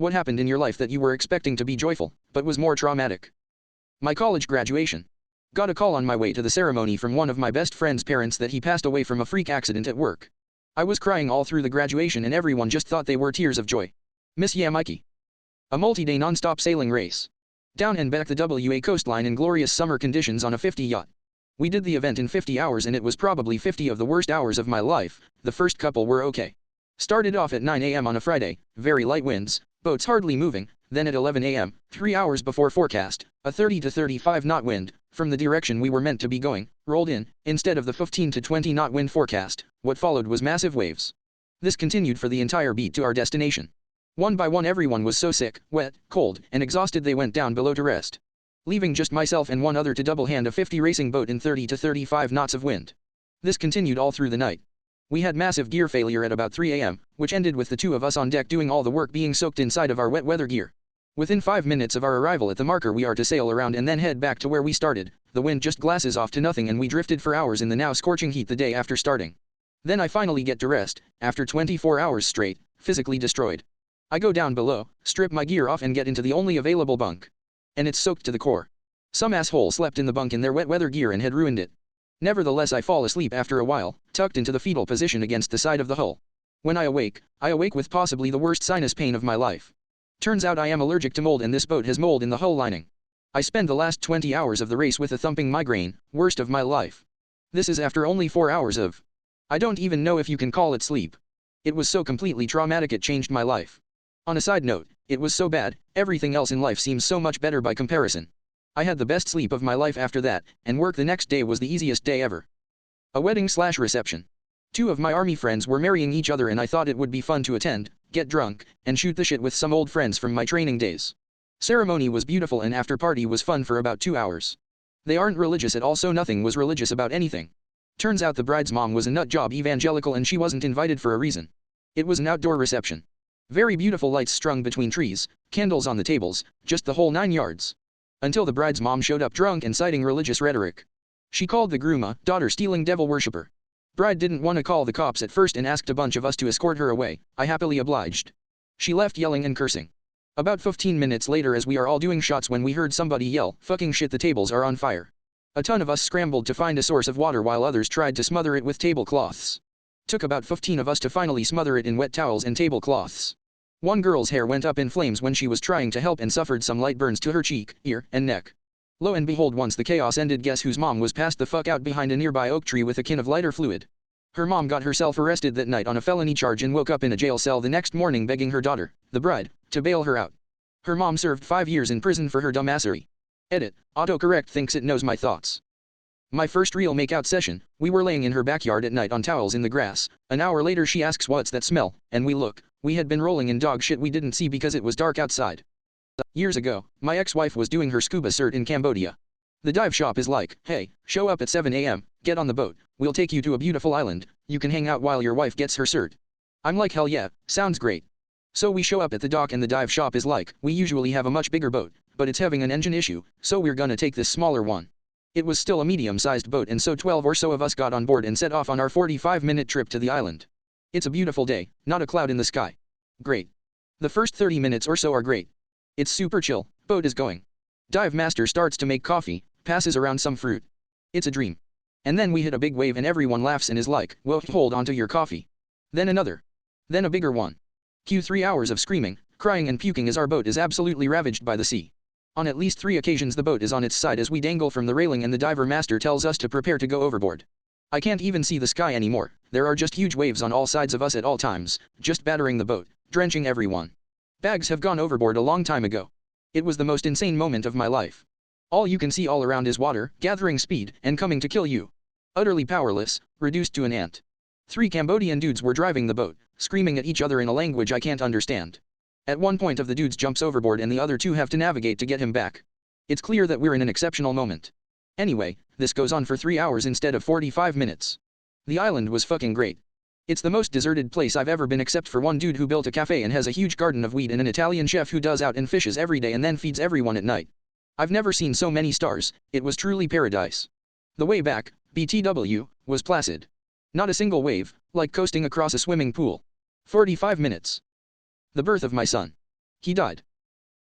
What happened in your life that you were expecting to be joyful, but was more traumatic? My college graduation. Got a call on my way to the ceremony from one of my best friend's parents that he passed away from a freak accident at work. I was crying all through the graduation and everyone just thought they were tears of joy. Miss Mikey. A multi-day non-stop sailing race. Down and back the WA coastline in glorious summer conditions on a 50 yacht. We did the event in 50 hours and it was probably 50 of the worst hours of my life. The first couple were okay. Started off at 9 AM on a Friday, very light winds, boats hardly moving, then at 11 AM, 3 hours before forecast, a 30 to 35 knot wind, from the direction we were meant to be going, rolled in, instead of the 15 to 20 knot wind forecast. What followed was massive waves. This continued for the entire beat to our destination. One by one everyone was so sick, wet, cold, and exhausted they went down below to rest, leaving just myself and one other to double hand a 50 racing boat in 30 to 35 knots of wind. This continued all through the night. We had massive gear failure at about 3 AM, which ended with the two of us on deck doing all the work being soaked inside of our wet weather gear. Within 5 minutes of our arrival at the marker we are to sail around and then head back to where we started, the wind just glasses off to nothing and we drifted for hours in the now scorching heat the day after starting. Then I finally get to rest, after 24 hours straight, physically destroyed. I go down below, strip my gear off and get into the only available bunk. And it's soaked to the core. Some asshole slept in the bunk in their wet weather gear and had ruined it. Nevertheless I fall asleep after a while, tucked into the fetal position against the side of the hull. When I awake with possibly the worst sinus pain of my life. Turns out I am allergic to mold and this boat has mold in the hull lining. I spend the last 20 hours of the race with a thumping migraine, worst of my life. This is after only 4 hours of... I don't even know if you can call it sleep. It was so completely traumatic it changed my life. On a side note, it was so bad, everything else in life seems so much better by comparison. I had the best sleep of my life after that, and work the next day was the easiest day ever. A wedding/reception. 2 of my army friends were marrying each other and I thought it would be fun to attend, get drunk, and shoot the shit with some old friends from my training days. Ceremony was beautiful and after party was fun for about 2 hours. They aren't religious at all so nothing was religious about anything. Turns out the bride's mom was a nutjob evangelical and she wasn't invited for a reason. It was an outdoor reception. Very beautiful lights strung between trees, candles on the tables, just the whole 9 yards. Until the bride's mom showed up drunk and citing religious rhetoric. She called the groom a daughter-stealing devil worshipper. Bride didn't want to call the cops at first and asked a bunch of us to escort her away. I happily obliged. She left yelling and cursing. About 15 minutes later as we are all doing shots when we heard somebody yell, "Fucking shit, the tables are on fire." A ton of us scrambled to find a source of water while others tried to smother it with tablecloths. Took about 15 of us to finally smother it in wet towels and tablecloths. One girl's hair went up in flames when she was trying to help and suffered some light burns to her cheek, ear, and neck. Lo and behold, once the chaos ended, guess whose mom was passed the fuck out behind a nearby oak tree with a can of lighter fluid. Her mom got herself arrested that night on a felony charge and woke up in a jail cell the next morning begging her daughter, the bride, to bail her out. Her mom served 5 years in prison for her dumbassery. Edit, autocorrect thinks it knows my thoughts. My first real make-out session, we were laying in her backyard at night on towels in the grass. An hour later she asks what's that smell, and we look. We had been rolling in dog shit we didn't see because it was dark outside. Years ago, my ex-wife was doing her scuba cert in Cambodia. The dive shop is like, hey, show up at 7 AM, get on the boat, we'll take you to a beautiful island, you can hang out while your wife gets her cert. I'm like, hell yeah, sounds great. So we show up at the dock and the dive shop is like, we usually have a much bigger boat, but it's having an engine issue, so we're gonna take this smaller one. It was still a medium-sized boat and so 12 or so of us got on board and set off on our 45-minute trip to the island. It's a beautiful day, not a cloud in the sky. Great. The first 30 minutes or so are great. It's super chill, boat is going. Dive master starts to make coffee, passes around some fruit. It's a dream. And then we hit a big wave and everyone laughs and is like, well, hold on to your coffee. Then another. Then a bigger one. Cue 3 hours of screaming, crying and puking as our boat is absolutely ravaged by the sea. On at least 3 occasions the boat is on its side as we dangle from the railing and the diver master tells us to prepare to go overboard. I can't even see the sky anymore, there are just huge waves on all sides of us at all times, just battering the boat, drenching everyone. Bags have gone overboard a long time ago. It was the most insane moment of my life. All you can see all around is water, gathering speed, and coming to kill you. Utterly powerless, reduced to an ant. 3 Cambodian dudes were driving the boat, screaming at each other in a language I can't understand. At one point of the dudes jumps overboard and the other 2 have to navigate to get him back. It's clear that we're in an exceptional moment. Anyway, this goes on for 3 hours instead of 45 minutes. The island was fucking great. It's the most deserted place I've ever been except for one dude who built a cafe and has a huge garden of weed and an Italian chef who does out and fishes every day and then feeds everyone at night. I've never seen so many stars, it was truly paradise. The way back, BTW, was placid. Not a single wave, like coasting across a swimming pool. 45 minutes. The birth of my son. He died.